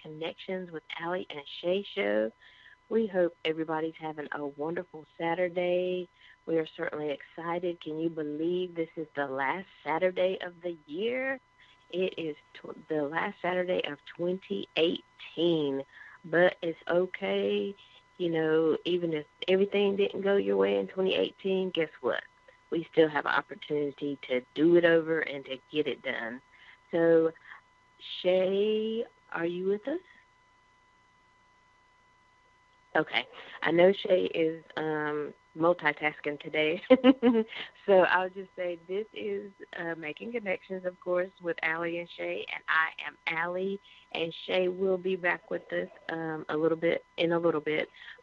Connections with Allie and Shay show. We hope everybody's having a wonderful Saturday. We are certainly excited. Can you believe this is the last Saturday of the year? It is the last Saturday of 2018, but it's okay. You know, even if everything didn't go your way in 2018, guess what? We still have an opportunity to do it over and to get it done. So, Shay, are you with us? Okay. I know Shay is multitasking today. So I'll just say this is Making Connections, of course, with Allie and Shay. And I am Allie, and Shay will be back with us in a little bit.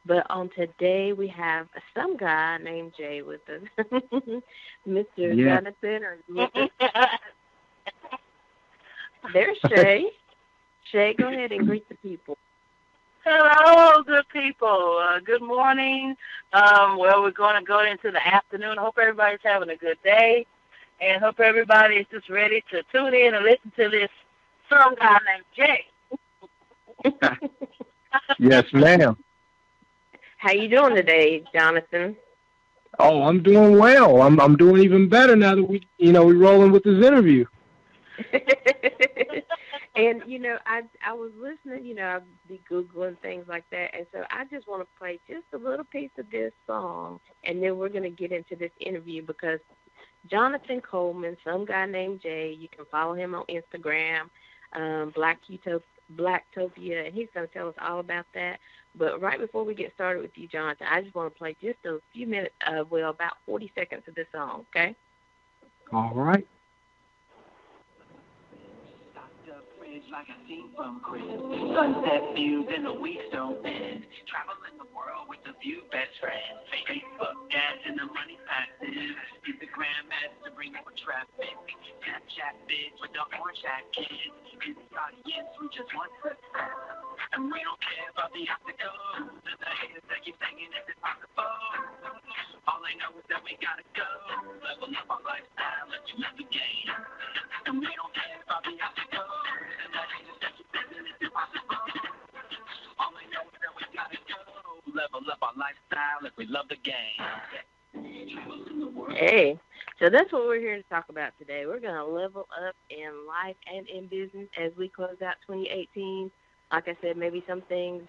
But on today, we have some guy named Jay with us. Mr. Yeah. Jonathan, are you with us? There's Shay. Shay, go ahead and greet the people. Hello, good people. Good morning. Well, we're going to go into the afternoon. I hope everybody's having a good day, and hope everybody is just ready to tune in and listen to this some guy named Jay. Yes, ma'am. How you doing today, Jonathan? Oh, I'm doing well. I'm doing even better now that we're rolling with this interview. And, I was listening, I'd be Googling things like that. And so I just want to play just a little piece of this song, and then we're going to get into this interview because Jonathan Coleman, some guy named Jay, you can follow him on Instagram, Blacktopia, and he's going to tell us all about that. But right before we get started with you, Jonathan, I just want to play just a few minutes, about 40 seconds of this song, okay? All right. Like a scene from Chris. Sunset views and the weeks don't end. Traveling the world with a few best friends. Facebook ads and the money passes. Instagram ads to bring more traffic. Snapchat bids with the orange hat kids. In the audience who just want success. And we don't care about the obstacles. To the haters that keep saying it's impossible. All I know is that we gotta go. Level up our lifestyle, let you live the game. And we don't care about the obstacles. Level up our lifestyle if we love the game. Hey, so that's what we're here to talk about today. We're going to level up in life and in business as we close out 2018. Like I said, maybe some things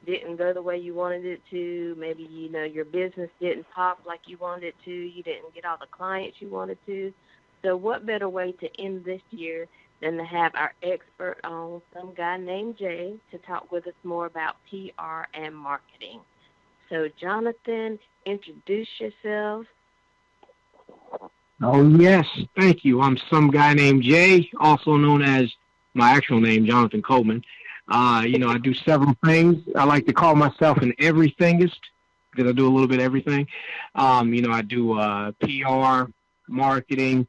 didn't go the way you wanted it to. Maybe, your business didn't pop like you wanted it to. You didn't get all the clients you wanted to. So what better way to end this year than to have our expert on, some guy named Jay, to talk with us more about PR and marketing. So, Jonathan, introduce yourself. Oh, yes. Thank you. I'm some guy named Jay, also known as my actual name, Jonathan Coleman. I do several things. I like to call myself an everythingist because I do a little bit of everything. I do PR, marketing.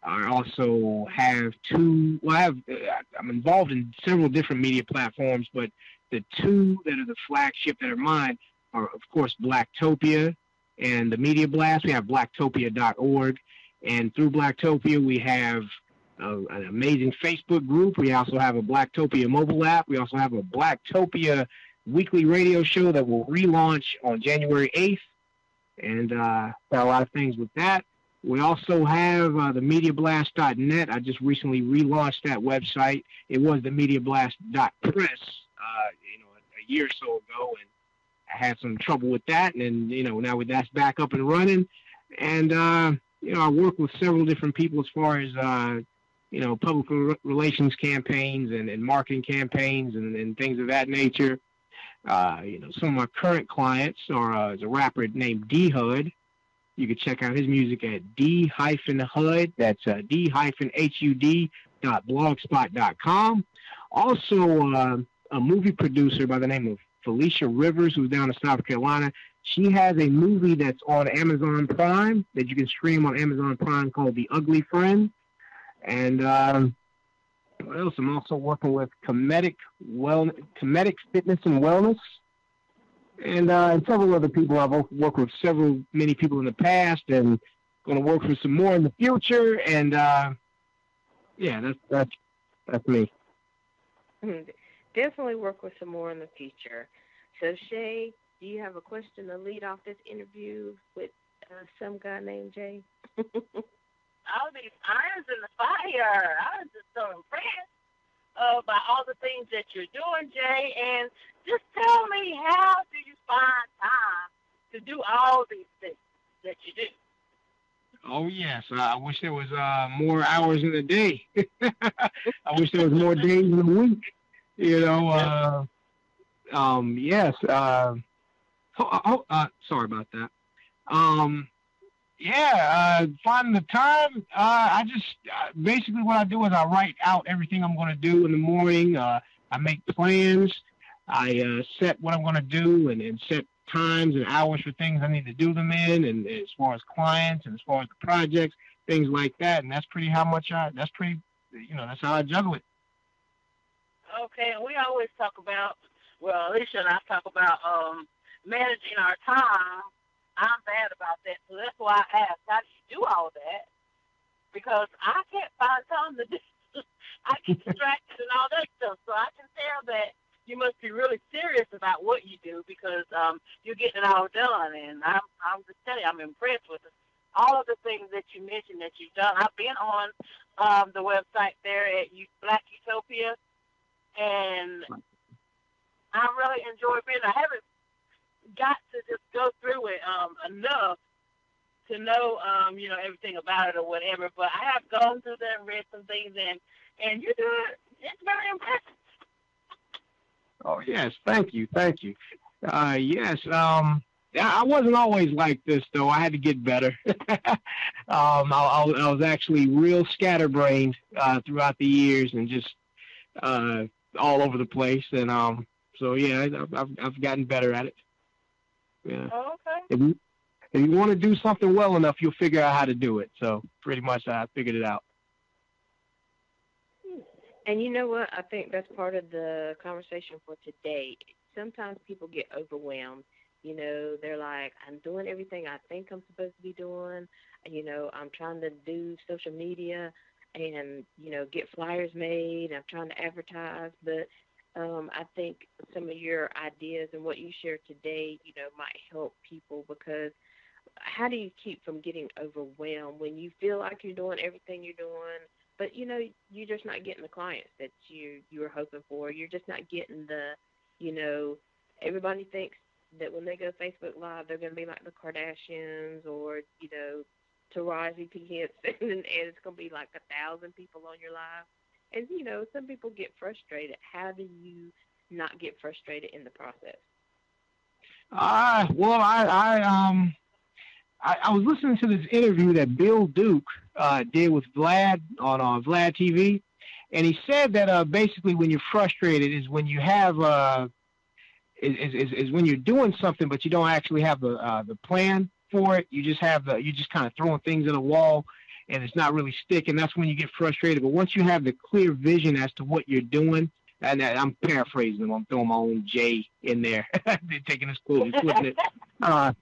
I also have I'm involved in several different media platforms, but the two that are the flagship that are mine are, of course, Blacktopia and the Media Blast. We have blacktopia.org, and through Blacktopia, we have an amazing Facebook group. We also have a Blacktopia mobile app. We also have a Blacktopia weekly radio show that will relaunch on January 8th, and got a lot of things with that. We also have the MediaBlast.net. I just recently relaunched that website. It was the MediaBlast.press, a year or so ago, and I had some trouble with that. And now that's back up and running. And I work with several different people as far as public relations campaigns and marketing campaigns and things of that nature. Some of my current clients are a rapper named D-Hud. You can check out his music at D-Hud. That's D-HUD.blogspot.com. Also, a movie producer by the name of Felicia Rivers, who's down in South Carolina. She has a movie that's on Amazon Prime that you can stream on Amazon Prime called The Ugly Friend. And what else? I'm also working with Comedic Fitness and Wellness. And several other people. I've worked with many people in the past, and going to work with some more in the future. And that's me. Definitely work with some more in the future. So, Shay, do you have a question to lead off this interview with some guy named Jay? All these irons in the fire. I was just so impressed by all the things that you're doing, Jay. And just tell me, how do you find time to do all these things that you do? Oh yes, I wish there was more hours in the day. I wish there was more days in the week. You know, Yep. yes. Sorry about that. Um, yeah, finding the time. I just basically what I do is I write out everything I'm going to do in the morning. I make plans. I set what I'm going to do and set times and hours for things I need to do them in, and as far as clients and as far as the projects, things like that. And that's pretty how much I. That's pretty. That's how I juggle it. Okay, and we always talk about, well, Alicia and I talk about managing our time. I'm bad about that, so that's why I asked, how do you do all that? Because I can't find time to do. I get distracted and all that stuff, so I can tell that you must be really serious about what you do because you're getting it all done. And I'm just telling you, I'm impressed with it. All of the things that you mentioned that you've done. I've been on the website there at Black Utopia, and I really enjoy being. I haven't got to just go through it enough to know everything about it or whatever. But I have gone through there and read some things, and you do it. It's very impressive. Oh yes, thank you, thank you. Yes, I wasn't always like this though. I had to get better. I was actually real scatterbrained throughout the years and just all over the place. And so yeah, I've gotten better at it. Yeah. Oh, okay. If you want to do something well enough, you'll figure out how to do it. So pretty much, I figured it out. And you know what? I think that's part of the conversation for today. Sometimes people get overwhelmed. They're like, I'm doing everything I think I'm supposed to be doing. I'm trying to do social media and, get flyers made. I'm trying to advertise. But I think some of your ideas and what you shared today, might help people because how do you keep from getting overwhelmed when you feel like you're doing everything you're doing, but you're just not getting the clients that you were hoping for. You're just not getting the, everybody thinks that when they go Facebook Live, they're going to be like the Kardashians or Taraji P. Henson, and it's going to be like 1,000 people on your live. And some people get frustrated. How do you not get frustrated in the process? Well, I was listening to this interview that Bill Duke did with Vlad on Vlad TV, and he said that basically when you're frustrated is when you have is when you're doing something but you don't actually have the plan for it. You just you just kind of throwing things at a wall, and it's not really sticking. That's when you get frustrated. But once you have the clear vision as to what you're doing, and I'm paraphrasing them. I'm throwing my own J in there. They're taking his quote and flipping it. But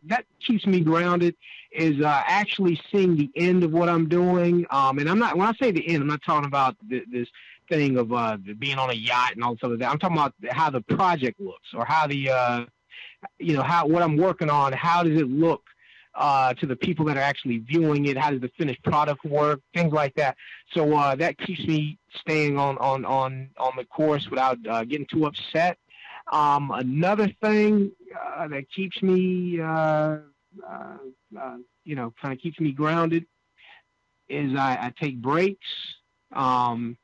that keeps me grounded is actually seeing the end of what I'm doing. And when I say the end, I'm not talking about this thing of being on a yacht and all this other that. I'm talking about how the project looks or how how what I'm working on, how does it look to the people that are actually viewing it? How does the finished product work? Things like that. So that keeps me staying on the course without getting too upset. Another thing that keeps me, kind of keeps me grounded is I take breaks. And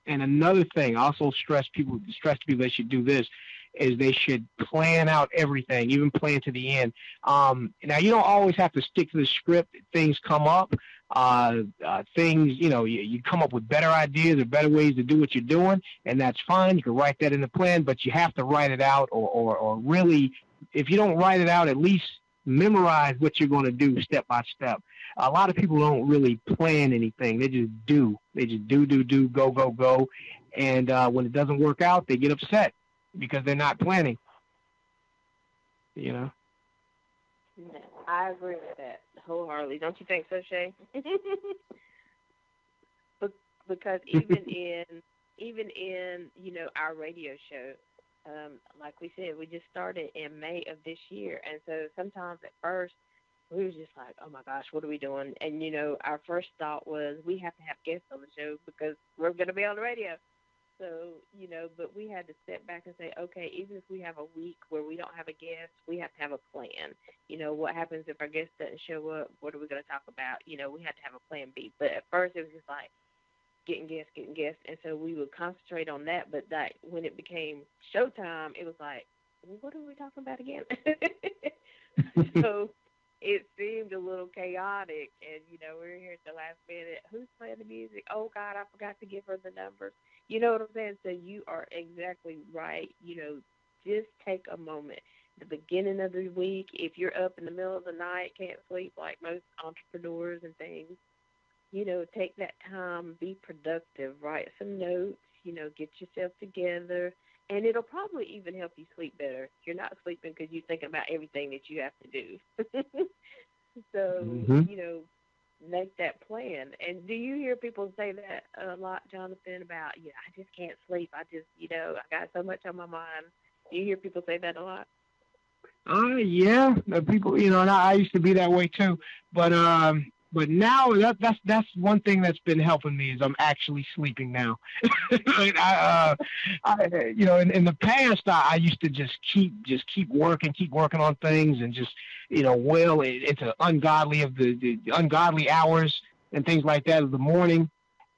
another thing, I also stress people they should do this, is they should plan out everything, even plan to the end. Now, you don't always have to stick to the script. Things come up. Things, you come up with better ideas or better ways to do what you're doing, and that's fine. You can write that in the plan, but you have to write it out or really, if you don't write it out, at least memorize what you're going to do step by step. A lot of people don't really plan anything. They just do. They just do, go, go, go. And when it doesn't work out, they get upset because they're not planning. Yeah, I agree with that wholeheartedly. Don't you think so, Shay? Because even in even in, our radio show, like we said, we just started in May of this year. And so sometimes at first, we was just like, oh my gosh, what are we doing? And, our first thought was we have to have guests on the show because we're going to be on the radio. So, but we had to step back and say, okay, even if we have a week where we don't have a guest, we have to have a plan. What happens if our guest doesn't show up? What are we going to talk about? We had to have a plan B. But at first it was just like getting guests. And so we would concentrate on that. But like when it became showtime, it was like, well, what are we talking about again? So it seemed a little chaotic. And, we were here at the last minute. Who's playing the music? Oh, God, I forgot to give her the numbers. You know what I'm saying? So you are exactly right. Just take a moment. The beginning of the week, if you're up in the middle of the night, can't sleep like most entrepreneurs and things, take that time, be productive, write some notes, get yourself together, and it'll probably even help you sleep better. You're not sleeping because you're thinking about everything that you have to do. So, Mm-hmm. Make that plan. And do you hear people say that a lot, Jonathan, about, I just can't sleep. I just, I got so much on my mind. Do you hear people say that a lot? Yeah, the people, and I used to be that way too. But now that's one thing that's been helping me is I'm actually sleeping now. In the past I used to just keep working on things and just well into the ungodly hours and things like that of the morning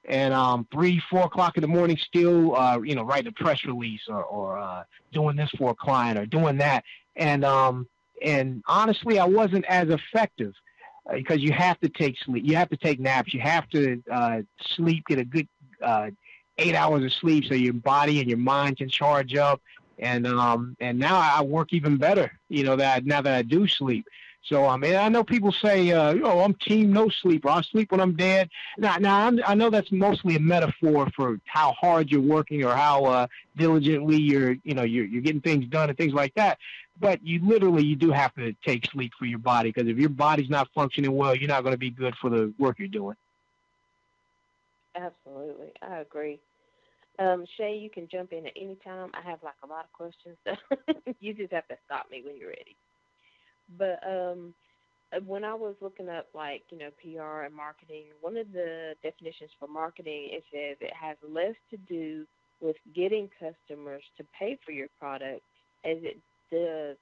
and 3, 4 o'clock in the morning still writing a press release or doing this for a client or doing that and honestly I wasn't as effective because you have to take sleep, you have to take naps, you have to sleep, get a good 8 hours of sleep so your body and your mind can charge up. And now I work even better, now that I do sleep. So I know people say, I'm team no sleep, or I sleep when I'm dead. I know that's mostly a metaphor for how hard you're working or how diligently you're getting things done and things like that. But you do have to take sleep for your body because if your body's not functioning well, you're not going to be good for the work you're doing. Absolutely. I agree. Shay, you can jump in at any time. I have like a lot of questions, so you just have to stop me when you're ready. But when I was looking up like, PR and marketing, one of the definitions for marketing, it says it has less to do with getting customers to pay for your product as it does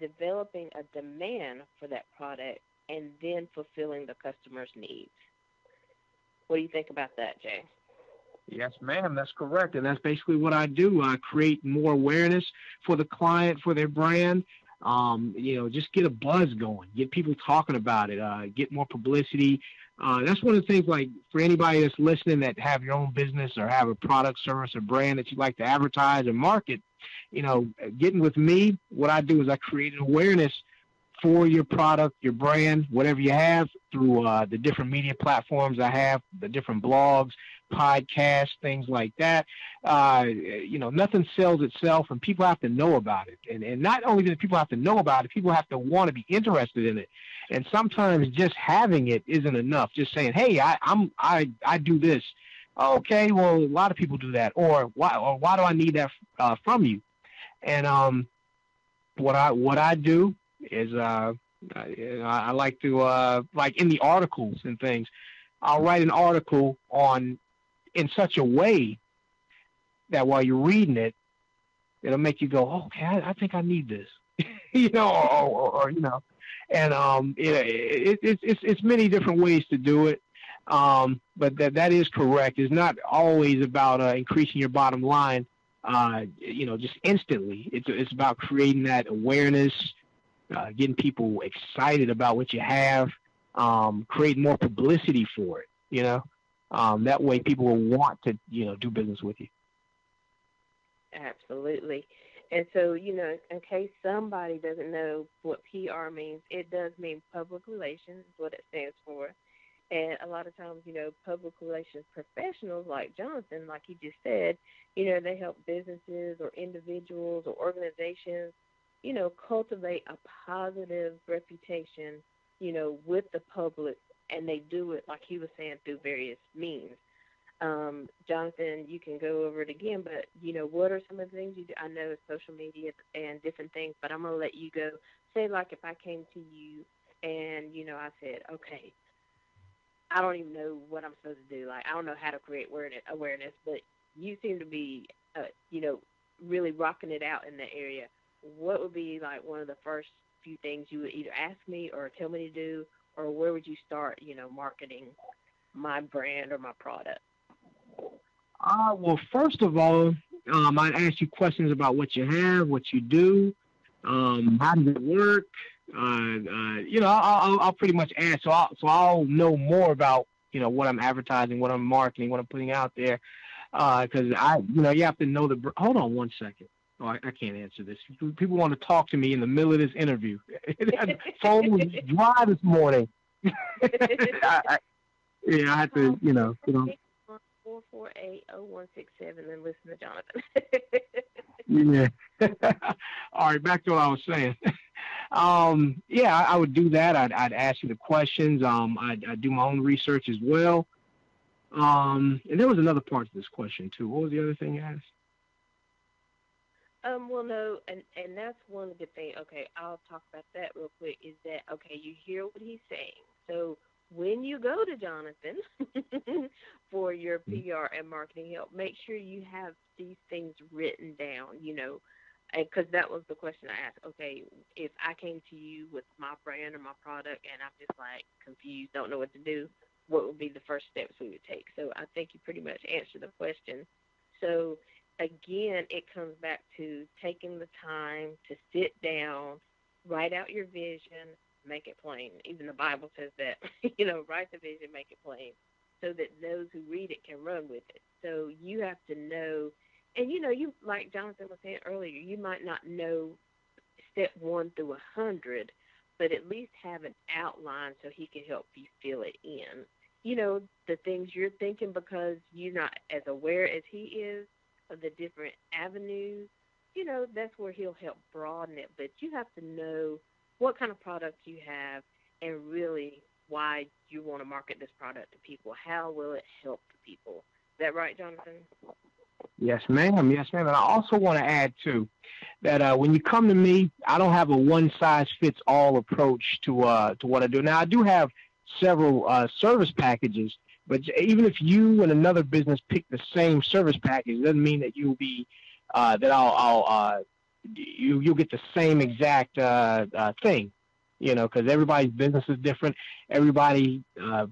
developing a demand for that product and then fulfilling the customer's needs. What do you think about that, Jay? Yes, ma'am, that's correct. And that's basically what I do. I create more awareness for the client, for their brand. Just get a buzz going, get people talking about it, get more publicity. That's one of the things, like, for anybody that's listening that have your own business or have a product, service, or brand that you like to advertise and market, getting with me, what I do is I create an awareness for your product, your brand, whatever you have through the different media platforms I have, the different blogs, podcasts, things like that. Nothing sells itself, and people have to know about it. And not only do people have to know about it, people have to want to be interested in it. And sometimes just having it isn't enough. Just saying, "Hey, I do this." Okay, well, a lot of people do that. Or why do I need that from you? And what I do is I like to like in the articles and things, I'll write an article on in such a way that while you're reading it, it'll make you go, oh, okay, I think I need this, or and it's many different ways to do it. But that is correct. It's not always about increasing your bottom line, just instantly. It's about creating that awareness, getting people excited about what you have, creating more publicity for it, that way people will want to, do business with you. Absolutely. And so, in case somebody doesn't know what PR means, it does mean public relations, is what it stands for. And a lot of times, public relations professionals like Jonathan, like he just said, they help businesses or individuals or organizations, cultivate a positive reputation, with the public. And they do it, like he was saying, through various means. Jonathan, you can go over it again, but what are some of the things you do? I know it's social media and different things, but I'm gonna let you go. Say like if I came to you and I said, okay, I don't even know what I'm supposed to do. Like I don't know how to create awareness, but you seem to be, really rocking it out in that area. What would be like one of the first few things you would either ask me or tell me to do, or where would you start, marketing my brand or my product? Well, first of all, I'd ask you questions about what you have, what you do, how does it work. I'll pretty much ask, so I'll know more about what I'm advertising, what I'm marketing, what I'm putting out there. Because you have to know the. Hold on one second. Oh, I can't answer this. People want to talk to me in the middle of this interview. Phone was dry this morning. Yeah, I had to, 448-0167 and listen to Jonathan. Yeah. All right, back to what I was saying. Yeah, I would do that. I'd ask you the questions. I'd do my own research as well. And there was another part to this question too. What was the other thing you asked? Well, no, and that's one good thing. Okay, I'll talk about that real quick. Is that okay? You hear what he's saying. So when you go to Jonathan for your PR and marketing help, make sure you have these things written down. Because that was the question I asked. Okay, if I came to you with my brand or my product, and I'm just like confused, don't know what to do, what would be the first steps we would take? So I think you pretty much answered the question. So again, it comes back to taking the time to sit down, write out your vision, make it plain. Even the Bible says that, write the vision, make it plain, so that those who read it can run with it. So you have to know, and you, like Jonathan was saying earlier, you might not know step 1 through 100, but at least have an outline so he can help you fill it in. The things you're thinking, because you're not as aware as he is of the different avenues, that's where he'll help broaden it. But you have to know what kind of product you have and really why you want to market this product to people. How will it help the people? Is that right, Jonathan? Yes, ma'am. Yes, ma'am. And I also want to add, too, that when you come to me, I don't have a one-size-fits-all approach to what I do. Now, I do have several service packages, but even if you and another business pick the same service package, it doesn't mean that you'll be you'll get the same exact thing. Because everybody's business is different. Everybody,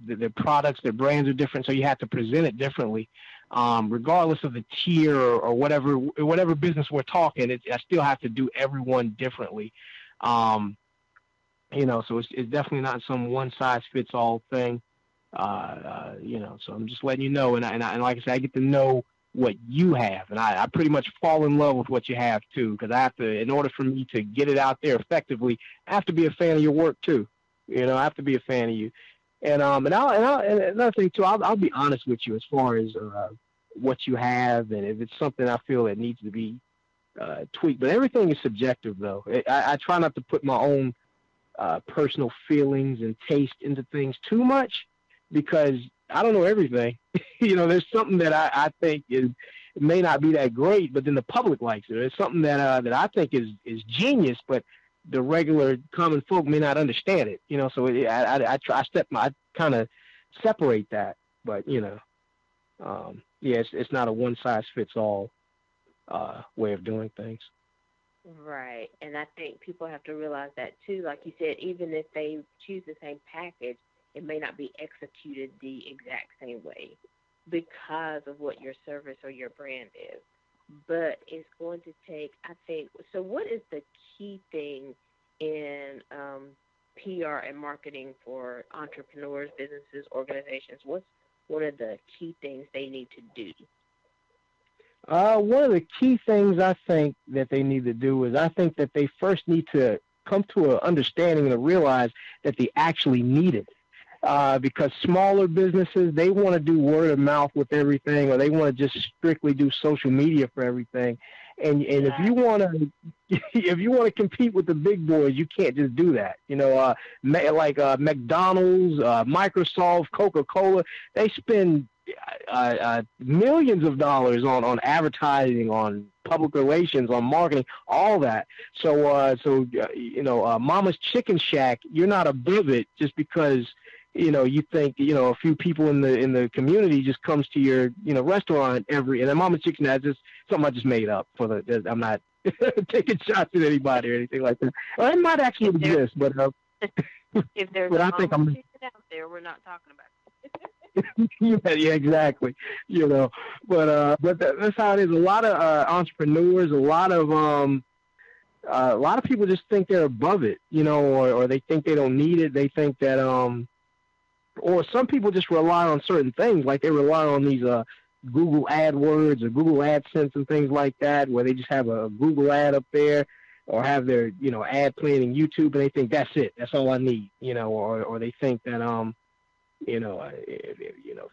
their products, their brands are different, so you have to present it differently. Regardless of the tier or whatever business we're talking, I still have to do everyone differently. So it's definitely not some one-size-fits-all thing. So I'm just letting you know, and like I said, I get to know what you have, and I pretty much fall in love with what you have too, because I have to, in order for me to get it out there effectively, I have to be a fan of your work too. I have to be a fan of you, and another thing too, I'll be honest with you as far as what you have, and if it's something I feel that needs to be tweaked. But everything is subjective, though. I try not to put my own personal feelings and taste into things too much, because I don't know everything. There's something that I think it may not be that great, but then the public likes it. There's something that I think is genius, but the regular common folk may not understand it. So I kind of separate that. But it's not a one size fits all way of doing things. Right, and I think people have to realize that too. Like you said, even if they choose the same package, it may not be executed the exact same way because of what your service or your brand is. But it's going to take, I think, so what is the key thing in PR and marketing for entrepreneurs, businesses, organizations? What's one of the key things they need to do? One of the key things I think that they need to do is I think that they first need to come to an understanding and to realize that they actually need it. Because smaller businesses, they want to do word of mouth with everything, or they want to just strictly do social media for everything. And if you want to compete with the big boys, you can't just do that. Like McDonald's, Microsoft, Coca-Cola, they spend millions of dollars on advertising, on public relations, on marketing, all that. Mama's Chicken Shack, you're not above it just because you think a few people in the community just comes to your restaurant and then Mama's Chicken Shack is just something I just made up for the. I'm not taking shots at anybody or anything like that. Well, it might actually exist, but if there's but a I think Mama's Chicken out there, we're not talking about it. yeah, exactly. But that's how it is. A lot of entrepreneurs, a lot of people just think they're above it, or they think they don't need it. They think that or some people just rely on certain things, like they rely on these Google AdWords or Google AdSense and things like that, where they just have a Google ad up there, or have their ad playing in YouTube, and they think that's it, that's all I need, or they think that if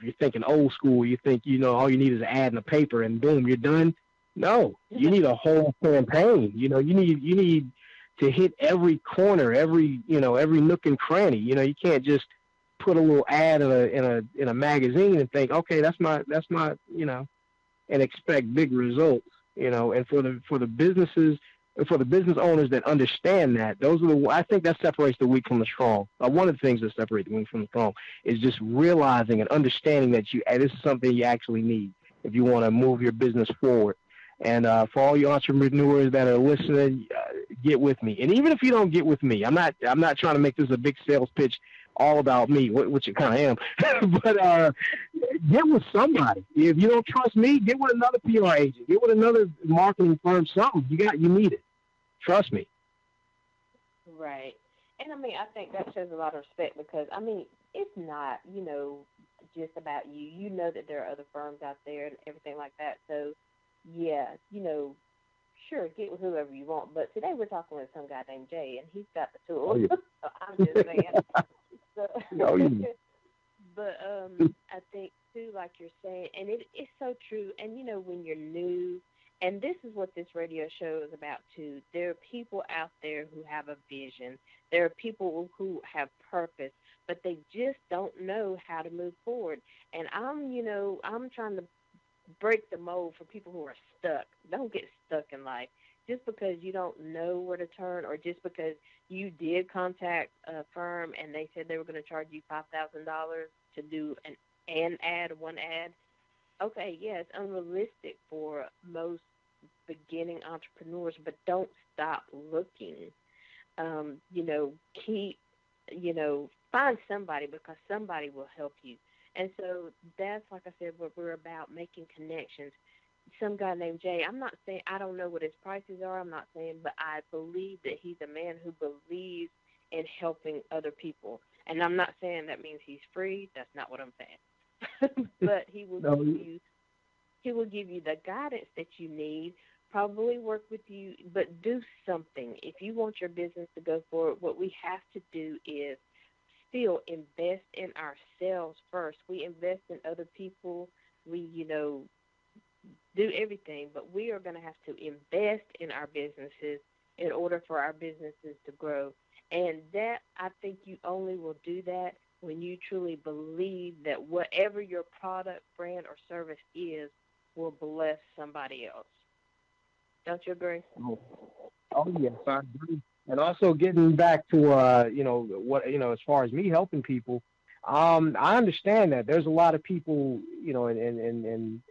you're thinking old school, you think all you need is an ad in the paper, and boom, you're done. No, you need a whole campaign. You need to hit every corner, every nook and cranny. You can't just put a little ad in a magazine and think, okay, that's my and expect big results. And for the businesses, for the business owners that understand that, I think that separates the weak from the strong. One of the things that separate the weak from the strong is just realizing and understanding that this is something you actually need if you want to move your business forward. And for all you entrepreneurs that are listening, get with me. And even if you don't get with me, I'm not trying to make this a big sales pitch all about me, which it kind of am. But get with somebody. If you don't trust me, get with another PR agent. Get with another marketing firm. Something you need it. Trust me. Right. And I think that shows a lot of respect, because it's not just about you. You know that there are other firms out there and everything like that. So yeah, sure, get with whoever you want. But today we're talking with some guy named Jay, and he's got the tools. Oh, yeah. So I'm just saying. So, oh, yeah. But I think too, like you're saying, and it's so true. And when you're new, and this is what this radio show is about too. There are people out there who have a vision. There are people who have purpose, but they just don't know how to move forward. And I'm trying to break the mold for people who are stuck. Don't get stuck in life. Just because you don't know where to turn, or just because you did contact a firm and they said they were going to charge you $5,000 to do one ad. Okay, yeah, it's unrealistic for most beginning entrepreneurs, but don't stop looking. Find somebody, because somebody will help you. And so that's, like I said, what we're about, making connections. Some guy named Jay, I'm not saying, I don't know what his prices are, I'm not saying, but I believe that he's a man who believes in helping other people. And I'm not saying that means he's free. That's not what I'm saying. But he will give you the guidance that you need, probably work with you, but do something. If you want your business to go forward, what we have to do is still invest in ourselves first. We invest in other people. We, do everything, but we are going to have to invest in our businesses in order for our businesses to grow. And that, I think you only will do that when you truly believe that whatever your product, brand, or service is will bless somebody else. Don't you agree? Oh yes, I agree. And also getting back to as far as me helping people, I understand that there's a lot of people, and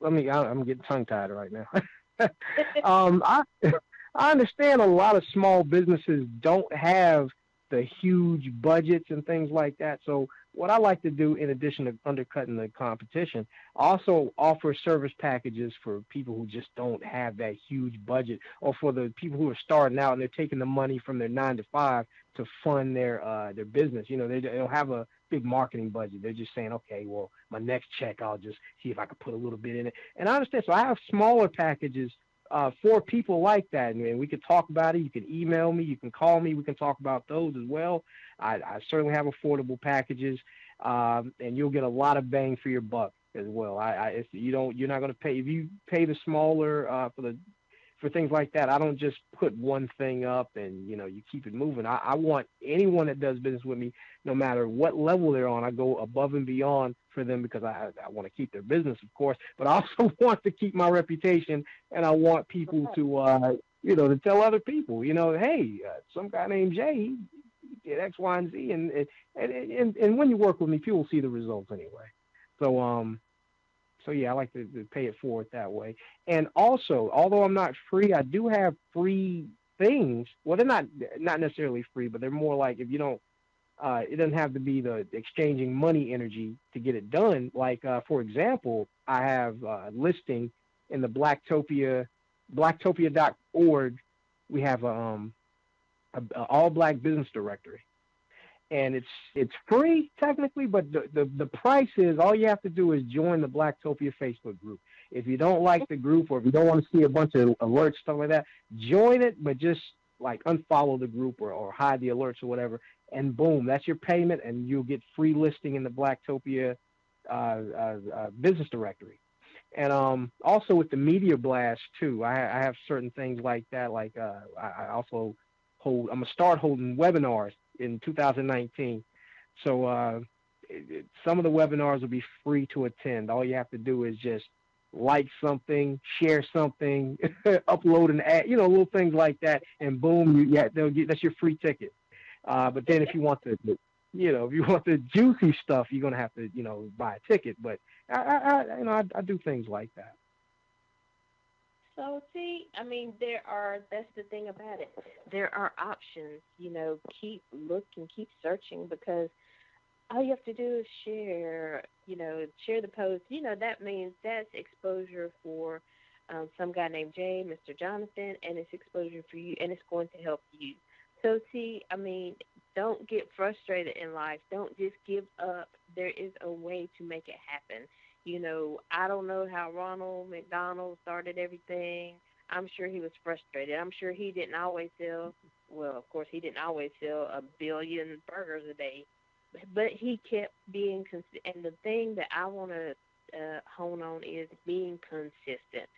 I'm getting tongue tied right now. I understand a lot of small businesses don't have the huge budgets and things like that. So what I like to do, in addition to undercutting the competition, also offer service packages for people who just don't have that huge budget, or for the people who are starting out and they're taking the money from their 9 to 5 to fund their business. They don't have a big marketing budget. They're just saying, okay, well, my next check, I'll just see if I can put a little bit in it. And I understand. So I have smaller packages for people like that. And we could talk about it. You can email me. You can call me. We can talk about those as well. I certainly have affordable packages, and you'll get a lot of bang for your buck as well. You're not going to pay, if you pay the smaller for things like that. I don't just put one thing up and you keep it moving. I want anyone that does business with me, no matter what level they're on, I go above and beyond for them because I want to keep their business, of course, but I also want to keep my reputation, and I want people to to tell other people, hey, some guy named Jay, he did X, Y, and Z, and when you work with me, people see the results anyway. So so yeah, I like to pay it forward that way. And also, although I'm not free, I do have free things. Well, they're not necessarily free, but they're more like if you don't. It doesn't have to be the exchanging money energy to get it done. Like for example, I have listing in the Blacktopia.org. We have a all black business directory, and it's free technically, but the price is all you have to do is join the Blacktopia Facebook group. If you don't like the group or if you don't want to see a bunch of alerts, stuff like that, join it, but just like unfollow the group or hide the alerts or whatever, and boom, that's your payment, and you'll get free listing in the Blacktopia business directory. And also with the media blast too, I have certain things like that. Like I also I'm gonna start holding webinars in 2019. So some of the webinars will be free to attend. All you have to do is just like something, share something, upload an ad, little things like that, and boom, they'll get that's your free ticket. But then if you want if you want the juicy stuff, you're gonna have to, buy a ticket. But I do things like that. So see, I mean, that's the thing about it. There are options, keep looking, keep searching, because all you have to do is share the post. That means that's exposure for some guy named Jay, Mr. Jonathan, and it's exposure for you, and it's going to help you. So see, I mean, don't get frustrated in life. Don't just give up. There is a way to make it happen. I don't know how Ronald McDonald started everything. I'm sure he was frustrated. I'm sure he didn't always sell, well, of course, he didn't always sell a billion burgers a day, but he kept being consistent. And the thing that I want to hone on is being consistent.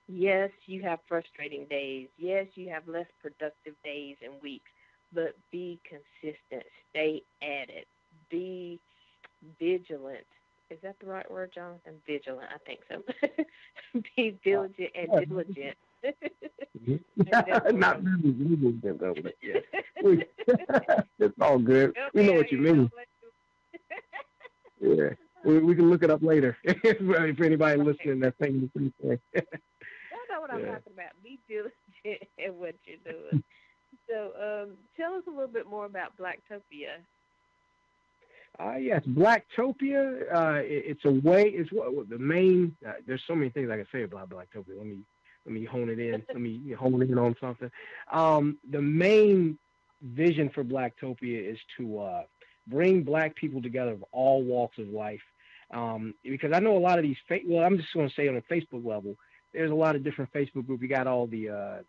Yes, you have frustrating days. Yes, you have less productive days and weeks, but be consistent. Stay at it. Be vigilant. Is that the right word, Jonathan? Vigilant, I think so. Be diligent and diligent. Not really diligent, though, but yeah. It's all good. Okay, we know what you mean. Yeah. We can look it up later if anybody listening that's thinking the same thing. I know what I'm talking about. Be diligent in what you're doing. So tell us a little bit more about Blacktopia. Yes, Blacktopia. It's a way. It's what the main. There's so many things I can say about Blacktopia. Let me hone it in. Let me hone in on something. The main vision for Blacktopia is to bring Black people together of all walks of life. Because I know a lot of these. Well, I'm just going to say on a Facebook level, there's a lot of different Facebook groups. You got all the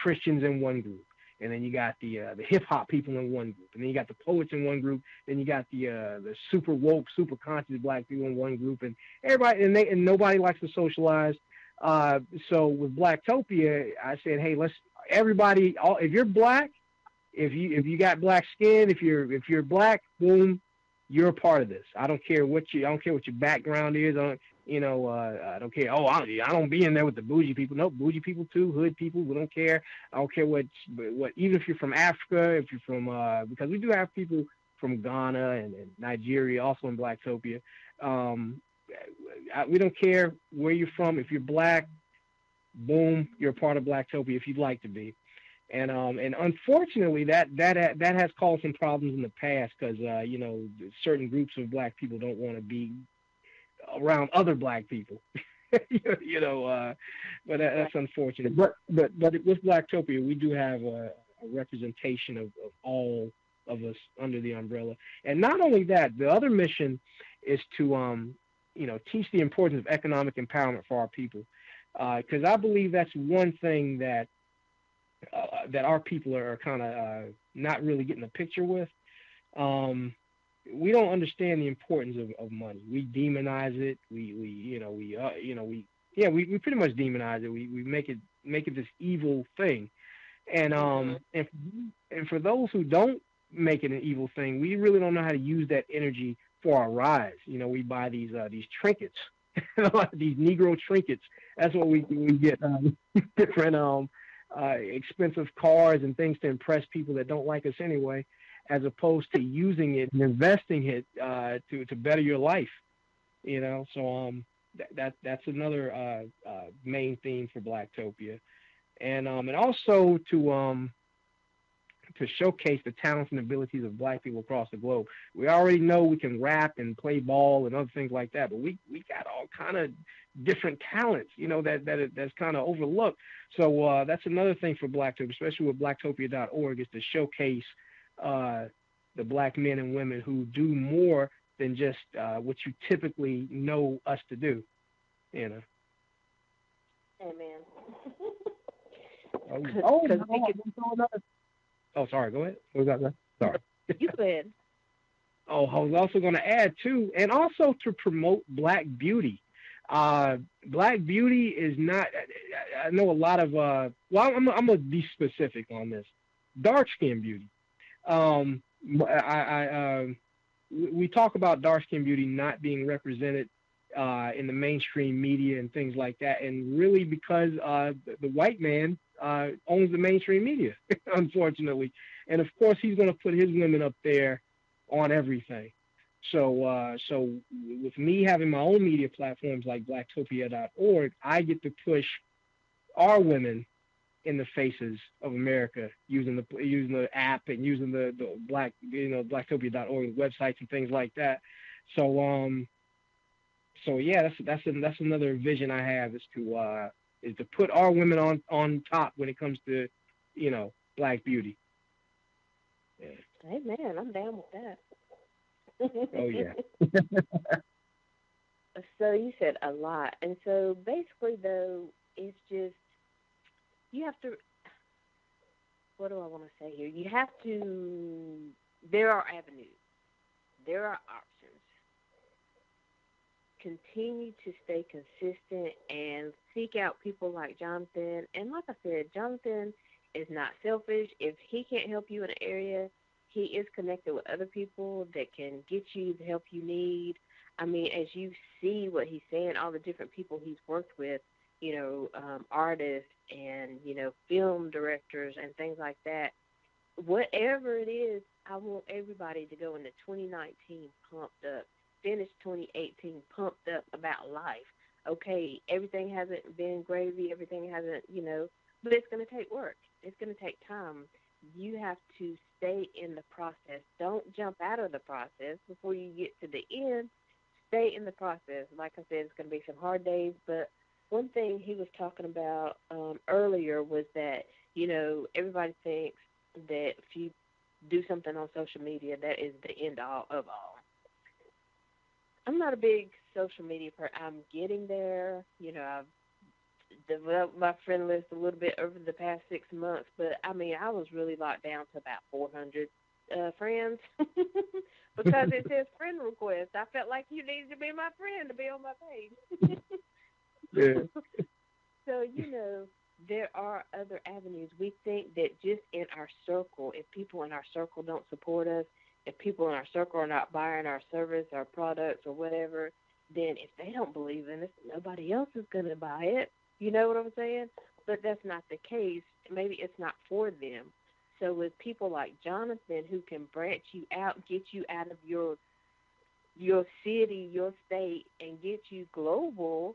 Christians in one group. And then you got the hip hop people in one group, and then you got the poets in one group. Then you got the super woke, super conscious Black people in one group, and everybody and nobody likes to socialize. So with Blacktopia, I said, hey, let's everybody. If you're Black, if you got Black skin, if you're Black, boom, you're a part of this. I don't care what your background is. I don't care. Oh, I don't be in there with the bougie people. No, bougie people too, hood people. We don't care. I don't care what. Even if you're from Africa, if you're from because we do have people from Ghana and Nigeria also in Blacktopia. We don't care where you're from. If you're Black, boom, you're a part of Blacktopia if you'd like to be. And unfortunately, that has caused some problems in the past because certain groups of Black people don't want to be around other Black people, but that's unfortunate. But with Blacktopia, we do have a representation of all of us under the umbrella. And not only that, the other mission is to teach the importance of economic empowerment for our people, because I believe that's one thing that our people are kind of not really getting a picture with. We don't understand the importance of money. We demonize it. We pretty much demonize it. We make it this evil thing. And and for those who don't make it an evil thing, we really don't know how to use that energy for our rides. We buy these trinkets, these Negro trinkets. That's what we get, different expensive cars and things to impress people that don't like us anyway, as opposed to using it and investing it to better your life. So that's another main theme for Blacktopia, and also to showcase the talents and abilities of Black people across the globe. We already know we can rap and play ball and other things like that, but we got all kind of different talents, that's kind of overlooked. So that's another thing for Blacktopia, especially with blacktopia.org, is to showcase the Black men and women who do more than just what you typically know us to do. Amen. Oh, sorry. Go ahead. What was that? Sorry. You go ahead. Oh, I was also going to add too, and also to promote Black beauty. Black beauty is not. I know a lot of. Well, I'm gonna be specific on this. Dark skin beauty. We talk about dark skin beauty not being represented in the mainstream media and things like that, and really because the white man owns the mainstream media, unfortunately, and of course he's going to put his women up there on everything. So with me having my own media platforms like blacktopia.org, I get to push our women in the faces of America using the app and using the blacktopia.org websites and things like that. So yeah, that's another vision I have, is to put our women on top when it comes to Black beauty. Yeah. Hey man, I'm down with that. Oh yeah. So you said a lot, and so basically though, it's just you have to. What do I want to say here? You have to. There are avenues. There are options. Continue to stay consistent and seek out people like Jonathan. And like I said, Jonathan is not selfish. If he can't help you in an area, he is connected with other people that can get you the help you need. I mean, as you see what he's saying, all the different people he's worked with, artists and, film directors and things like that. Whatever it is, I want everybody to go into 2019 pumped up, finish 2018 pumped up about life. Okay, everything hasn't been gravy, everything hasn't, but it's going to take work. It's going to take time. You have to stay in the process. Don't jump out of the process before you get to the end. Stay in the process. Like I said, it's going to be some hard days, but one thing he was talking about earlier was that, everybody thinks that if you do something on social media, that is the end all of all. I'm not a big social media person. I'm getting there. I've developed my friend list a little bit over the past 6 months, but I mean, I was really locked down to about 400 friends because it says friend request. I felt like you needed to be my friend to be on my page. Yeah. So, there are other avenues. We think that just in our circle, if people in our circle don't support us, if people in our circle are not buying our service, our products, or whatever, then if they don't believe in us, nobody else is going to buy it. You know what I'm saying? But that's not the case. Maybe it's not for them. So with people like Jonathan who can branch you out, get you out of your city, your state, and get you global,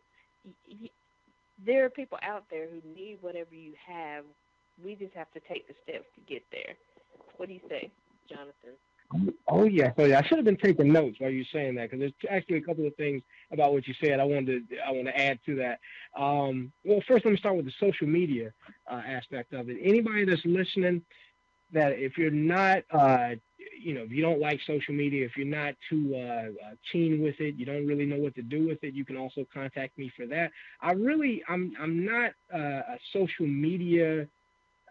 there are people out there who need whatever you have. We just have to take the steps to get there. What do you say, Jonathan? Oh yeah, so yeah, I should have been taking notes while you were saying that, because there's actually a couple of things about what you said I want to add to that. Well, first let me start with the social media aspect of it. Anybody that's listening, that if you're not, if you don't like social media, if you're not too keen with it, you don't really know what to do with it, you can also contact me for that. I'm not a social media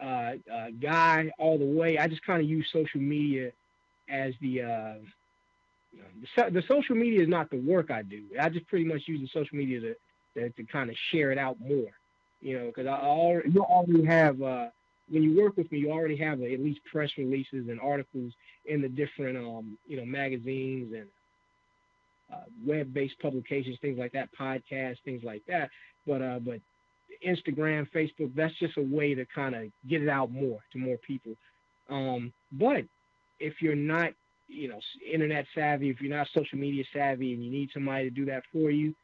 guy all the way. I just kind of use social media as the social media is not the work I do. I just pretty much use the social media to kind of share it out more, because you already have when you work with me, you already have at least press releases and articles in the different magazines and web-based publications, things like that, podcasts, things like that. But Instagram, Facebook, that's just a way to kind of get it out more to more people. But if you're not, internet savvy, if you're not social media savvy, and you need somebody to do that for you,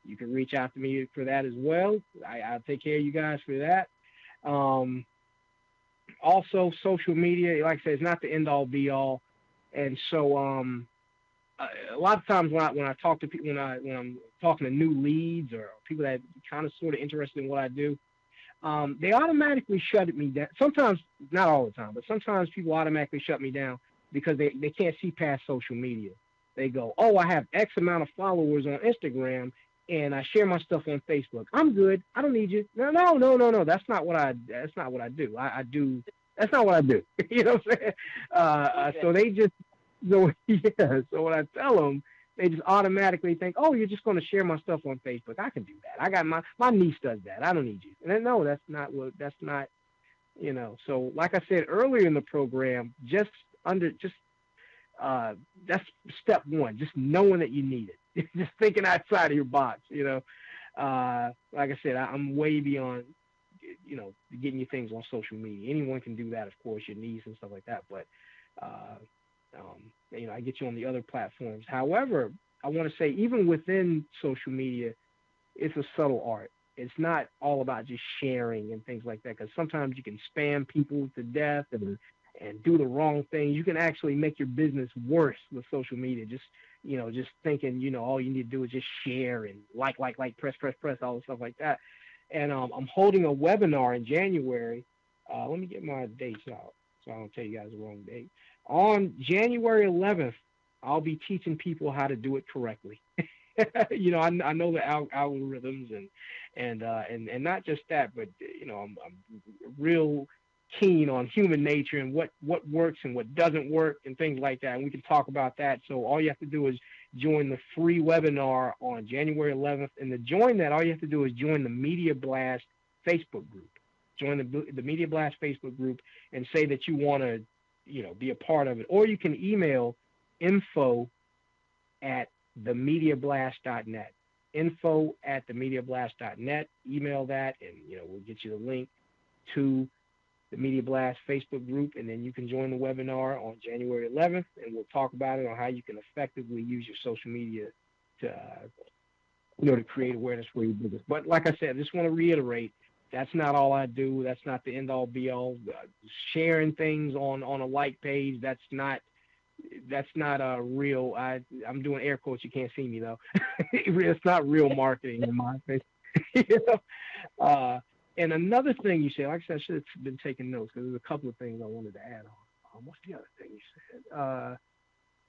you can reach out to me for that as well. I'll take care of you guys for that. Um, Also, social media, like I said, is not the end all be all. And so, a lot of times when I talk to people, when I'm talking to new leads or people that kind of sort of interested in what I do, they automatically shut me down. Sometimes, not all the time, but sometimes people automatically shut me down because they can't see past social media. They go, "Oh, I have X amount of followers on Instagram, and I share my stuff on Facebook. I'm good. I don't need you." No, no, no, no, no. That's not what I do. I do. That's not what I do. You know what I'm saying? So they just so yeah. So when I tell them, they just automatically think, "Oh, you're just going to share my stuff on Facebook. I can do that. I got my niece does that. I don't need you." And then, no, that's not. So like I said earlier in the program, just uh, that's step one. Just knowing that you need it. Just thinking outside of your box. Like I said, I'm way beyond, getting you things on social media. Anyone can do that, of course, your niece and stuff like that. But, I get you on the other platforms. However, I want to say even within social media, it's a subtle art. It's not all about just sharing and things like that, because sometimes you can spam people to death and do the wrong things. You can actually make your business worse with social media. Just thinking, all you need to do is just share and like, press, all the stuff like that. And I'm holding a webinar in January. Let me get my dates out so I don't tell you guys the wrong date. On January 11th, I'll be teaching people how to do it correctly. I know the algorithms and not just that, but I'm real keen on human nature and what works and what doesn't work and things like that. And we can talk about that. So all you have to do is join the free webinar on January 11th. And to join that, all you have to do is join the Media Blast Facebook group. Join the Media Blast Facebook group and say that you want to, be a part of it. Or you can email info@themediablast.net. Info@themediablast.net. Email that, and we'll get you the link to the Media Blast Facebook group, and then you can join the webinar on January 11th, and we'll talk about it on how you can effectively use your social media to, to create awareness for your business. But like I said, I just want to reiterate, that's not all I do. That's not the end all be all. Sharing things on a like page, that's not a real. I'm doing air quotes. You can't see me though. It's not real marketing in my face. And another thing you said, like I said, I should have been taking notes because there's a couple of things I wanted to add on. What's the other thing you said?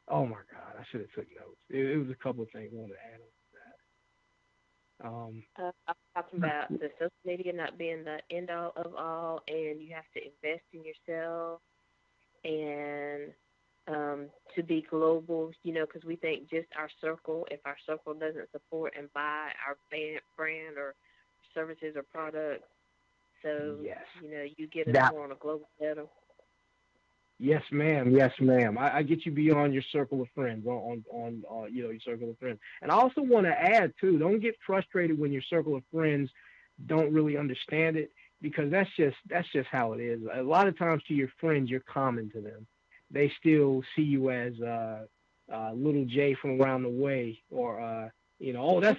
Oh my God, I should have took notes. It was a couple of things I wanted to add on to that. I'm talking about the social media not being the end all of all, and you have to invest in yourself and to be global, because we think just our circle, if our circle doesn't support and buy our brand or services or products, so, yes, you get us that more on a global level. Yes, ma'am. Yes, ma'am. I get you beyond your circle of friends your circle of friends. And I also want to add too, don't get frustrated when your circle of friends don't really understand it, because that's just how it is. A lot of times to your friends, you're common to them. They still see you as little Jay from around the way, or oh, that's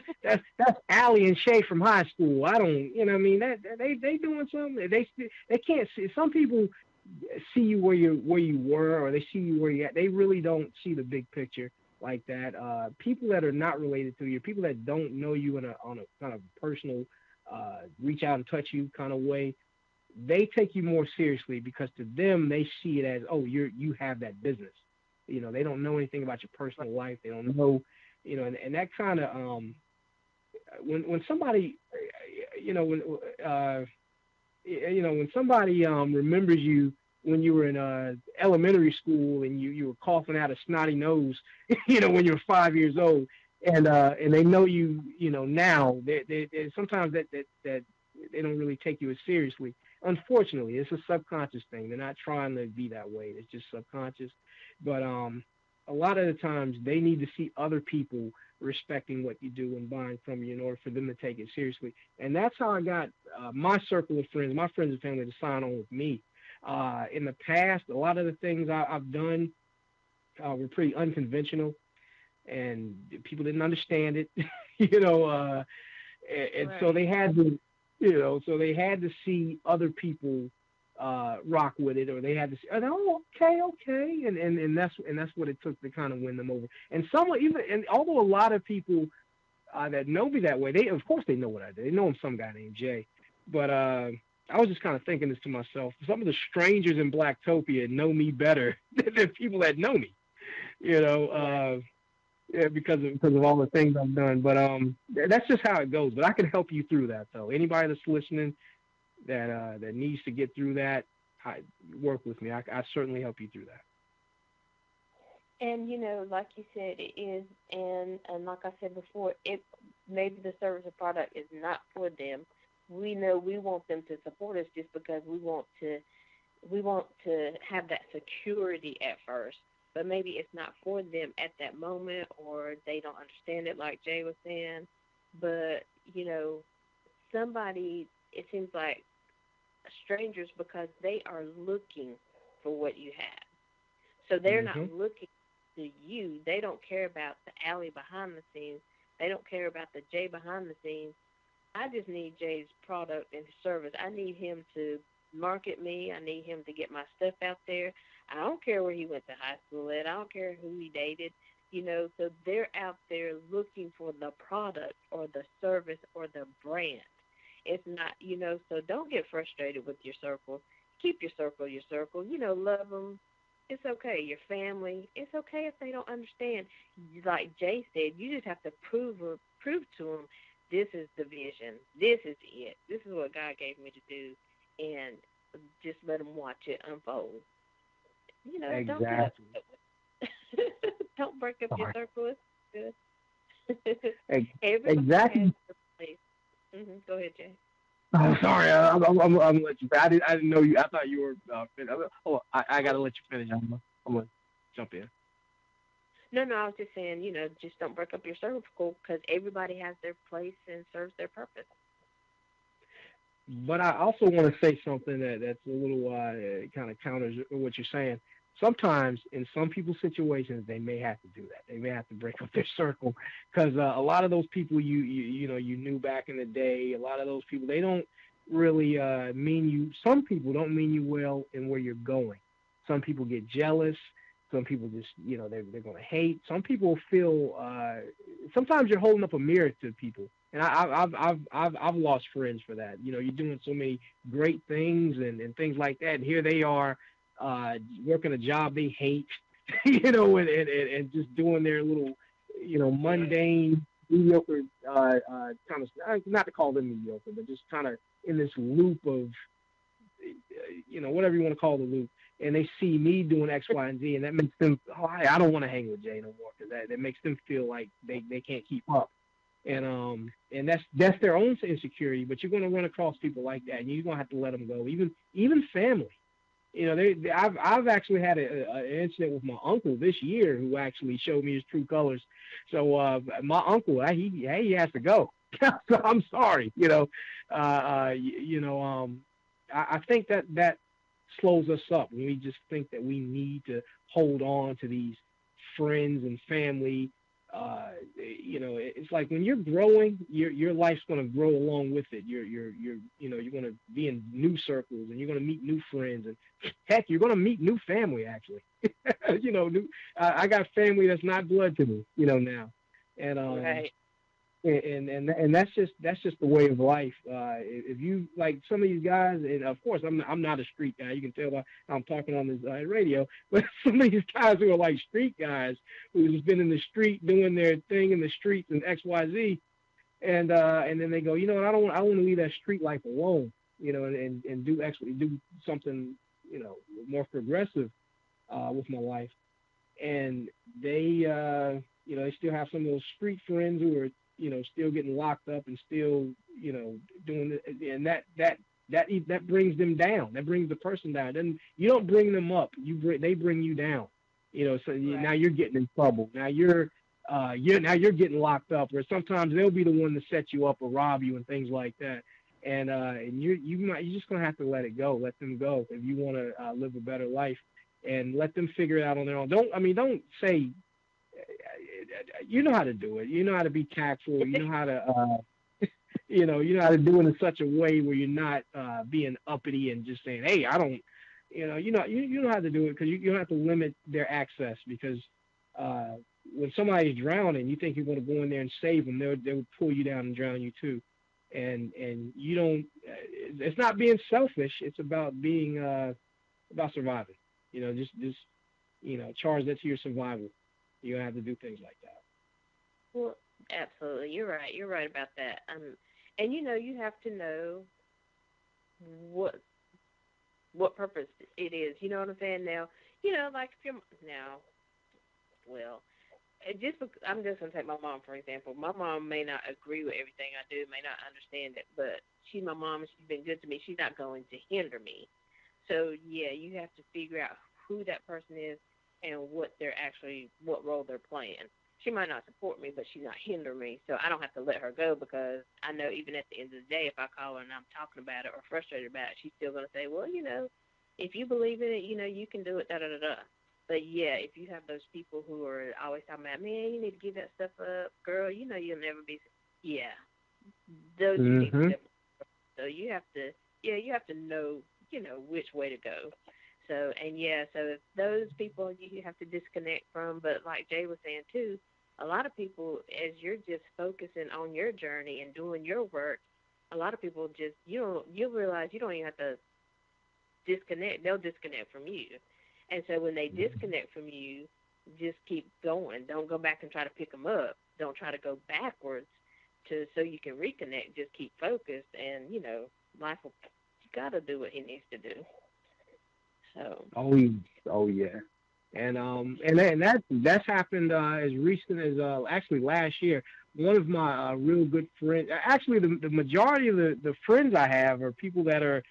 Allie and Shay from high school. I don't, what I mean, that they doing something. They can't see. Some people see you where you were, or they see you where you at. They really don't see the big picture like that. People that are not related to you, people that don't know you on a kind of personal, reach out and touch you kind of way, they take you more seriously, because to them they see it as, oh, you have that business. They don't know anything about your personal life. They don't know, and that kind of when somebody, when somebody remembers you when you were in elementary school and you were coughing out a snotty nose, when you were 5 years old, and they know you, now, they sometimes that they don't really take you as seriously. Unfortunately, it's a subconscious thing. They're not trying to be that way. It's just subconscious. But a lot of the times they need to see other people respecting what you do and buying from you in order for them to take it seriously. And that's how I got my circle of friends, my friends and family to sign on with me. In the past, a lot of the things I've done were pretty unconventional, and people didn't understand it, you know, and so Right. they had to, so they had to see other people rock with it, or they had to say, "Oh, okay, okay," and that's what it took to kind of win them over. And someone even, and although a lot of people that know me that way, they of course they know what I do. They know I'm some guy named Jay, but I was just kind of thinking this to myself. Some of the strangers in Blacktopia know me better than people that know me, you know. Right. Yeah, because of all the things I've done, but that's just how it goes. But I can help you through that, though. Anybody that's listening that needs to get through that, work with me. I certainly help you through that. And like you said, it is, and like I said before, it maybe the service or product is not for them. We know we want them to support us just because we want to have that security at first, but maybe it's not for them at that moment, or they don't understand it, like Jay was saying. But somebody, it seems like strangers, because they are looking for what you have. So they're not Hmm. looking to you. They don't care about the alley behind the scenes. They don't care about the Jay behind the scenes. I just need Jay's product and service. I need him to market me. I need him to get my stuff out there. I don't care where he went to high school at. I don't care who he dated. So they're out there looking for the product or the service or the brand. It's not, so don't get frustrated with your circle. Keep your circle. Love them. It's okay. Your family. It's okay if they don't understand. Like Jay said, you just have to prove to them this is the vision. This is it. This is what God gave me to do, and just let them watch it unfold. Don't get Exactly. upset with don't break up your Sorry. circle. It's good. Ex- Everybody has Exactly. their place. Go ahead, Jay. Sorry, I'm gonna let you. I didn't know you. I thought you were. Oh, I gotta let you finish. I'm gonna jump in. No, no, I was just saying, just don't break up your circle because everybody has their place and serves their purpose. But I also want to say something that's a little kind of counters what you're saying. Sometimes in some people's situations, they may have to do that. They may have to break up their circle because a lot of those people you knew back in the day, a lot of those people they don't really mean you. Some people don't mean you well in where you're going. Some people get jealous. Some people just they're going to hate. Some people feel. Sometimes you're holding up a mirror to people, and I've lost friends for that. You're doing so many great things and things like that, and here they are working a job they hate, and just doing their little, Right. mundane, mediocre kind of, not to call them mediocre, but just kind of in this loop of, whatever you want to call the loop. And they see me doing X, Y, and Z, and that makes them, oh, I don't want to hang with Jay no more because that makes them feel like they can't keep up. And that's their own insecurity, but you're going to run across people like that, and you're going to have to let them go. Even family, I've actually had an incident with my uncle this year who actually showed me his true colors. So my uncle, he has to go. So I'm sorry, I think that slows us up when we just think that we need to hold on to these friends and family. It's like when you're growing, your life's going to grow along with it. You're going to be in new circles and you're going to meet new friends and heck, you're going to meet new family actually. I got family that's not blood to me, now, and Right. and that's just the way of life. If you like some of these guys, and of course I'm not a street guy. You can tell by I'm talking on this radio. But some of these guys who are like street guys who've just been in the street doing their thing in the streets and X Y Z, and then they go, I want to leave that street life alone, and do something more progressive with my life, and they still have some of those street friends who are still getting locked up and still doing it, and that brings them down. That brings the person down. And you don't bring them up. They bring you down. So now Right. you're getting in trouble. Now you're getting locked up, or sometimes they'll be the one to set you up or rob you and things like that. And you're just gonna have to let it go, let them go if you want to live a better life, and let them figure it out on their own. Don't say you know how to do it. You know how to be tactful. You know how to you know how to do it in such a way where you're not being uppity and just saying, hey, I don't, you know how to do it because you don't have to limit their access because uh, when somebody's drowning, you think you're going to go in there and save them, they'll pull you down and drown you too. And you don't. It's not being selfish. It's about surviving. Just charge that to your survival. You're gonna have to do things like that. Well, absolutely. You're right. You're right about that. And you have to know what purpose it is. You know what I'm saying? Now, like if you're now, well, I'm just gonna take my mom for example. My mom may not agree with everything I do, may not understand it, but she's my mom and she's been good to me. She's not going to hinder me. So yeah, you have to figure out who that person is and what role they're playing. She might not support me, but she's not hindering me. So I don't have to let her go because I know even at the end of the day, if I call her and I'm talking about it or frustrated about it, she's still going to say, well, if you believe in it, you can do it, da da da da. But yeah, if you have those people who are always talking about, man, you need to give that stuff up, girl, you'll never be. Yeah, those you need to Hmm. step. So you have to know, which way to go. So, and yeah, so if those people you have to disconnect from, but like Jay was saying too, a lot of people, as you're just focusing on your journey and doing your work, a lot of people just, you'll realize you don't even have to disconnect. They'll disconnect from you. And so when they disconnect from you, just keep going. Don't go back and try to pick them up. Don't try to go backwards so you can reconnect. Just keep focused and, life will, you got to do what he needs to do. So, Oh, oh yeah. And that's happened as recent as actually last year. One of my real good friends, actually the majority of the friends I have are people that are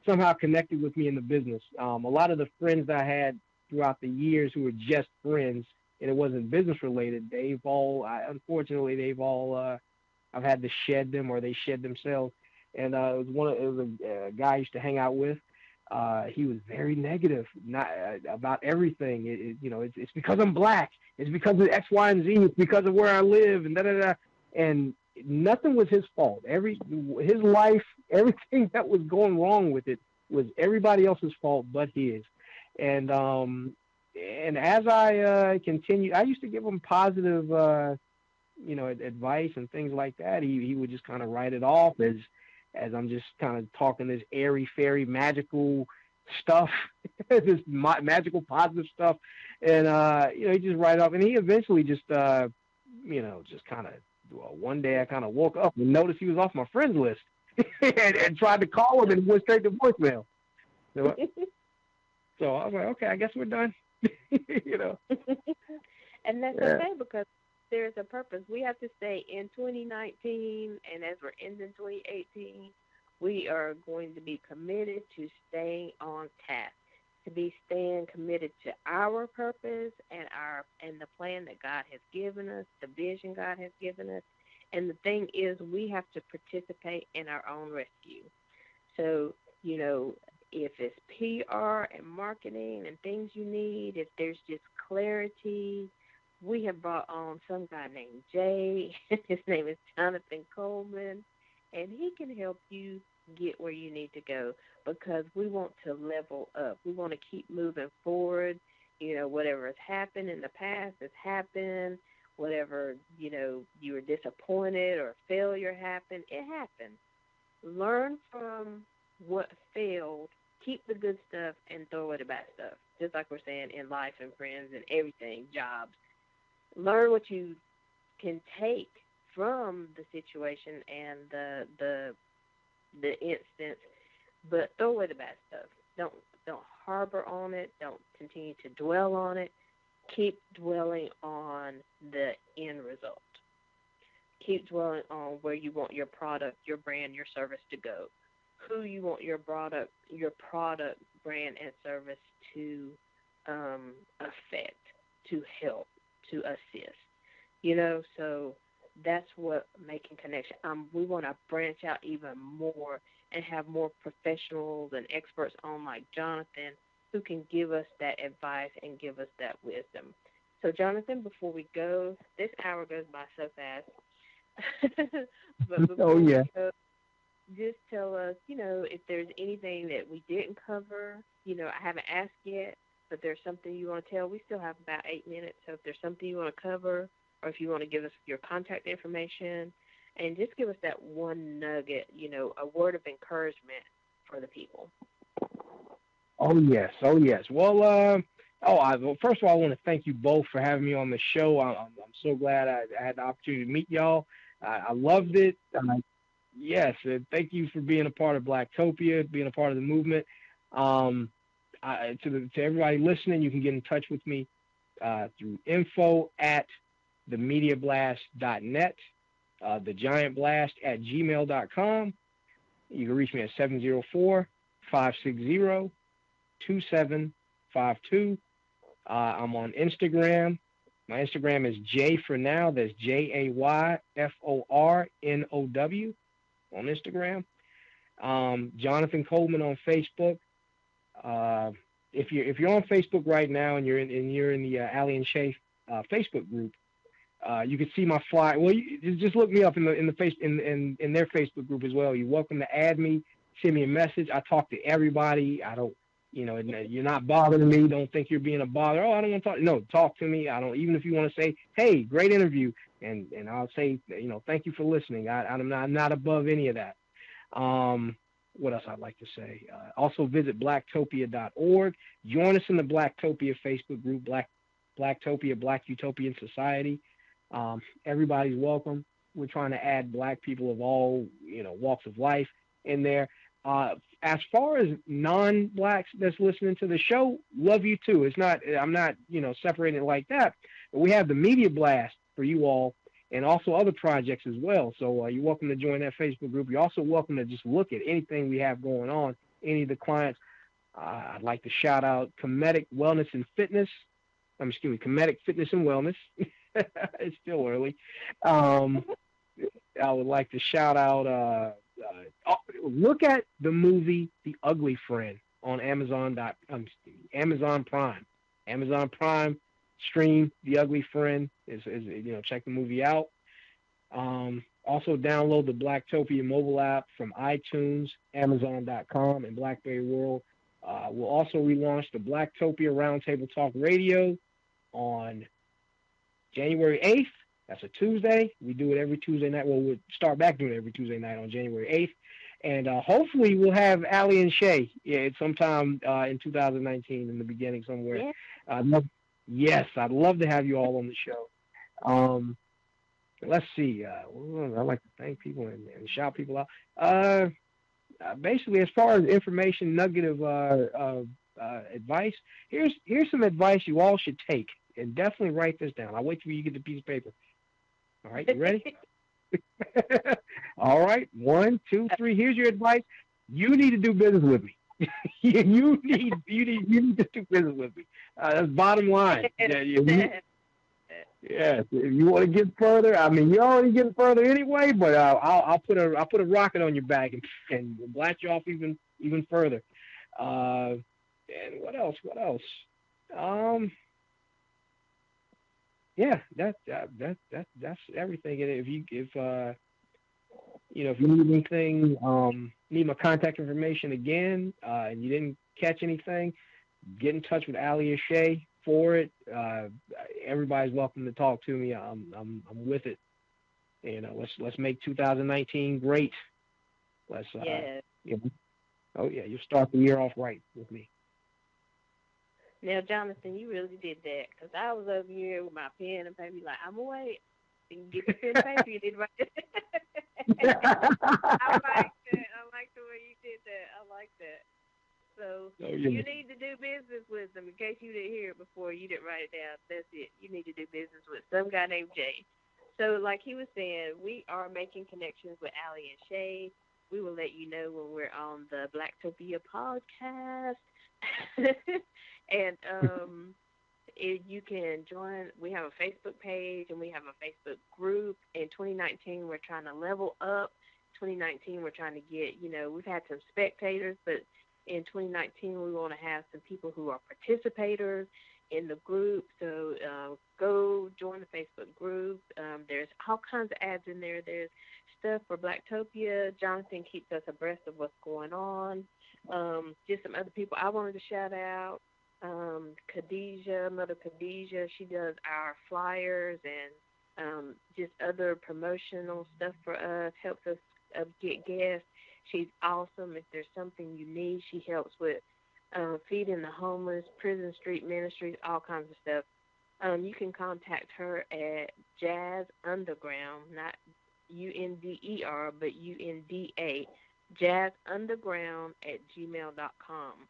somehow connected with me in the business. A lot of the friends that I had throughout the years who were just friends and it wasn't business related, unfortunately they've all I've had to shed them or they shed themselves. And it was a guy I used to hang out with. He was very negative, not about everything. It's because I'm black. It's because of X, Y, and Z. It's because of where I live, and da da da. And nothing was his fault. His life, everything that was going wrong with it was everybody else's fault but his. And as I continued, I used to give him positive, advice and things like that. He would just kind of write it off as I'm just kind of talking this airy fairy magical stuff, this magical positive stuff, and he just write it off. And he eventually just kind of one day I kind of woke up and noticed he was off my friends list, and tried to call him and went straight to voicemail. So, so I was like, okay, I guess we're done. you know. and that's Yeah. okay because there's a purpose. We have to stay in 2019, and as we're ending 2018, we are going to be committed to staying on task, to be staying committed to our purpose and the plan that God has given us, the vision God has given us. And the thing is, we have to participate in our own rescue. So, if it's PR and marketing and things you need, if there's just clarity, we have brought on some guy named Jay. His name is Jonathan Coleman, and he can help you get where you need to go because we want to level up. We want to keep moving forward. Whatever has happened in the past has happened. Whatever, you were disappointed or failure happened, it happened. Learn from what failed, keep the good stuff, and throw away the bad stuff. Just like we're saying in life and friends and everything, jobs. Learn what you can take from the situation and the instance, but throw away the bad stuff. Don't harbor on it. Don't continue to dwell on it. Keep dwelling on the end result. Keep dwelling on where you want your product, your brand, your service to go. Who you want your product, brand, and service to affect, to help, to assist. So that's what making connection. We want to branch out even more and have more professionals and experts on like Jonathan who can give us that advice and give us that wisdom. So Jonathan, before we go, this hour goes by so fast. But Oh before we yeah. go, just tell us, if there's anything that we didn't cover. I haven't asked yet, but there's something you want to tell. We still have about 8 minutes, so if there's something you want to cover, or if you want to give us your contact information, and just give us that one nugget, a word of encouragement for the people. Oh yes. Oh yes. Well, well, first of all, I want to thank you both for having me on the show. I'm so glad I had the opportunity to meet y'all. I loved it. Yes, thank you for being a part of Blacktopia, being a part of the movement. Um, to everybody listening, you can get in touch with me through info@themediablast.net, thegiantblast@gmail.com. You can reach me at 704-560-2752. I'm on Instagram. My Instagram is J for now. That's JAYFORNOW on Instagram. Jonathan Coleman on Facebook. Uh, if you're on Facebook right now and you're in the Allie and Shay Facebook group, you can see my flyer. Well, just look me up in their Facebook group as well. You're welcome to add me, send me a message. I talk to everybody. I don't, you're not bothering me. Don't think you're being a bother. Oh, I don't want to talk. No, talk to me. I don't. Even if you want to say, hey, great interview, and I'll say, thank you for listening. I'm not above any of that. What else I'd like to say? Also visit blacktopia.org. Join us in the Blacktopia Facebook group, Blacktopia, Black Utopian Society. Everybody's welcome. We're trying to add Black people of all walks of life in there. As far as non-Blacks that's listening to the show, love you too. I'm not separating it like that. But we have the Media Blast for you all, and also other projects as well. So you're welcome to join that Facebook group. You're also welcome to just look at anything we have going on, any of the clients. I'd like to shout out Comedic Wellness and Fitness. Comedic Fitness and Wellness. It's still early. I would like to shout out. Look at the movie The Ugly Friend on Amazon Prime. Amazon Prime stream The Ugly Friend is check the movie out. Also download the Blacktopia mobile app from iTunes, Amazon.com, and BlackBerry World. We'll also relaunch the Blacktopia Roundtable Talk Radio on January 8th. That's a Tuesday. We do it every Tuesday night. Well, we'll start back doing it every Tuesday night on January 8th. And hopefully we'll have Allie and Shay sometime in 2019 in the beginning somewhere. Yeah. Yes, I'd love to have you all on the show. Let's see. I'd like to thank people and shout people out. Basically, as far as information, nugget of advice, here's some advice you all should take. And definitely write this down. I'll wait till you get the piece of paper. All right, you ready? All right, 1, 2, 3. Here's your advice. You need to do business with me. you need to do business with me. That's bottom line. Yes, if you want to get further, I mean, you're already getting further anyway. But I'll put a rocket on your back and blast you off even further. And what else? Yeah, that's everything. And if you need anything, need my contact information again, and you didn't catch anything, get in touch with Allie or Shay for it. Everybody's welcome to talk to me. I'm with it. Let's make 2019 great. Let's oh yeah, you start the year off right with me. Now, Jonathan, you really did that, because I was over here with my pen and paper, like, I'm away. And get the pen and paper, you did right. I like that. I like the way you did that. I like that. So you need to do business with them. In case you didn't hear it before, you didn't write it down. That's it. You need to do business with some guy named Jay. So like he was saying, we are making connections with Allie and Shay. We will let you know when we're on the Blacktopia podcast. And you can join. We have a Facebook page and we have a Facebook group. In 2019, we're trying to level up. 2019, we're trying to get, we've had some spectators, but in 2019, we want to have some people who are participators in the group. So go join the Facebook group. There's all kinds of ads in there. There's stuff for Blacktopia. Jonathan keeps us abreast of what's going on. Just some other people I wanted to shout out. Khadijah, Mother Khadijah, she does our flyers and just other promotional stuff for us, helps us get guests. She's awesome. If there's something you need, she helps with feeding the homeless, Prison Street Ministries, all kinds of stuff. You can contact her at Jazz Underground, not UNDER, but UNDA, jazzunderground@gmail.com.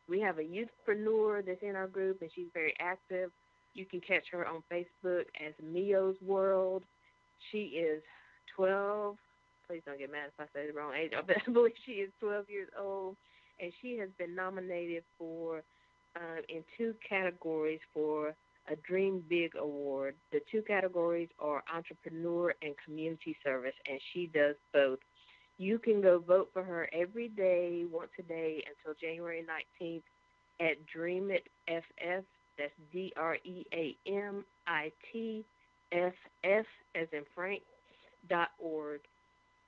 We have a youthpreneur that's in our group, and she's very active. You can catch her on Facebook as Mio's World. She is 12. Please don't get mad if I say the wrong age. But I believe she is 12 years old, and she has been nominated for in 2 categories for a Dream Big Award. The 2 categories are entrepreneur and community service, and she does both. You can go vote for her every day, once a day, until January 19th at Dream It FF. That's DREAMITFF as in Frank.org.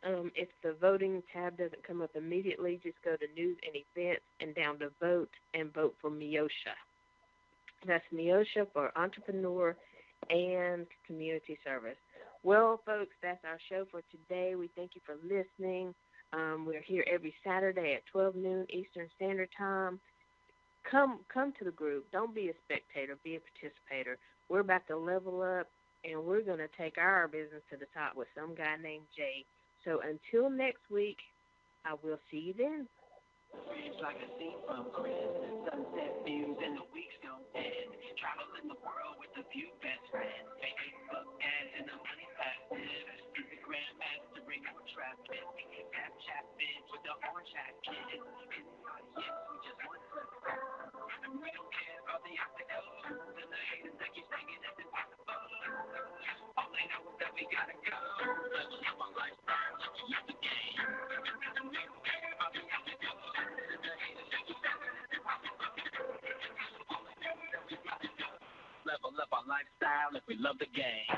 If the voting tab doesn't come up immediately, just go to News and Events and down to Vote and vote for Miosha. That's Miosha for Entrepreneur and Community Service. Well, folks, that's our show for today. We thank you for listening. We're here every Saturday at 12 noon Eastern Standard Time. Come to the group. Don't be a spectator. Be a participator. We're about to level up, and we're going to take our business to the top with some guy named Jay. So until next week, I will see you then. It's like a scene from Chris. Sunset views and the weeks don't end. Traveling the world with a few best friends. Facebook ads and the money passes. Instagram mastering more traffic. Snapchat bids with the orange hat kid. In the audience, we just want to and we don't care about the obstacles and the haters that keep saying it's impossible. All they know is that we gotta go. Level up our lifestyle, level up the game. And we don't care about the obstacles. Level up our lifestyle if we love the game.